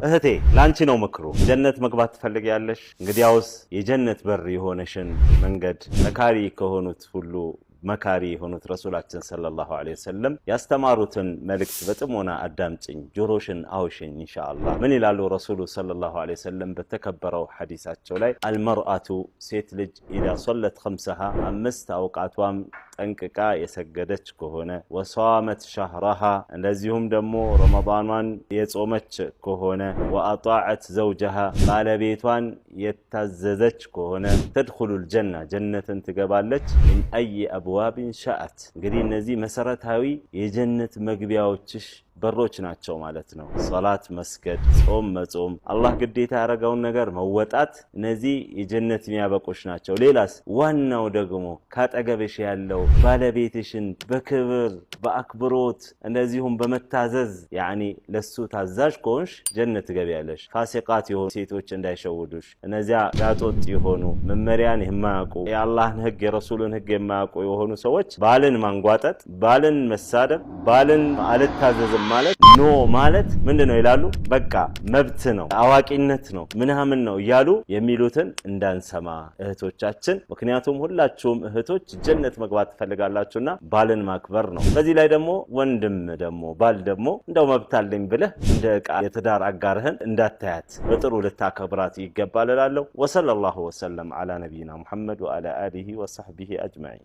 እህቴ ላንቺ ነው ምክሩ። ጀነት መግባት ትፈልጊያለሽ? እንግዲያውስ የጀነት በር የሆነሽን መንገድ መካሪ ከሆኑት ሁሉ መካሪ የሆኑት ረሱላችን ሰለላሁ ዐለይሂ ወሰለም ያስተማሩትን መልእክት በጥሞና አዳምጪኝ፣ ጆሮሽን አውሽኝ ኢንሻአላህ። ምን ይላሉ ረሱሉ ሰለላሁ ዐለይሂ ወሰለም በተከበረው ሐዲሳቸው ላይ አልመርአቱ ሴት ልጅ ኢዛ ሶለት ኸምሰሃ አምስት አውቃቷም ጠንቅቃ የሰገደች ከሆነ ወሷመት ሸህረሃ እንደዚሁም ደግሞ ረመዳኗን የጾመች ከሆነ ወአጣዐት ዘውጀሃ ባለቤቷን የታዘዘች ከሆነ ተድኹሉል ጀና ጀነትን ትገባለች ምን አይ አብዋብን ሻአት። እንግዲህ እነዚህ መሰረታዊ የጀነት መግቢያዎችሽ በሮች ናቸው ማለት ነው። ሶላት መስገድ፣ ጾም መጾም፣ አላህ ግዴታ ያደረገውን ነገር መወጣት፣ እነዚህ የጀነት የሚያበቁሽ ናቸው። ሌላስ ዋናው ደግሞ ካጠገብሽ ያለው ባለቤትሽን በክብር በአክብሮት እንደዚሁም በመታዘዝ ያኒ ለሱ ታዛዥ ከሆንሽ ጀነት ትገቢያለሽ። ፋሲቃት የሆኑ ሴቶች እንዳይሸውዱሽ፣ እነዚያ ጋጦጥ የሆኑ መመሪያን የማያውቁ የአላህን ህግ የረሱልን ህግ የማያውቁ የሆኑ ሰዎች ባልን ማንጓጠጥ፣ ባልን መሳደብ፣ ባልን አልታዘዝም ማለት ኖ ማለት ምንድነው ይላሉ። በቃ መብት ነው አዋቂነት ነው ምናምን ነው እያሉ የሚሉትን እንዳንሰማ እህቶቻችን። ምክንያቱም ሁላችሁም እህቶች ጀነት መግባት ትፈልጋላችሁና ባልን ማክበር ነው። በዚህ ላይ ደግሞ ወንድም ደግሞ ባል ደግሞ እንደው መብት አለኝ ብለህ እንደ ዕቃ የትዳር አጋርህን እንዳታያት በጥሩ ልታከብራት ይገባል እላለሁ። ወሰለላሁ ወሰለም ዐላ ነቢይና ሙሐመድ ወዐላ አሊሂ ወሰህቢሂ አጅማዒን።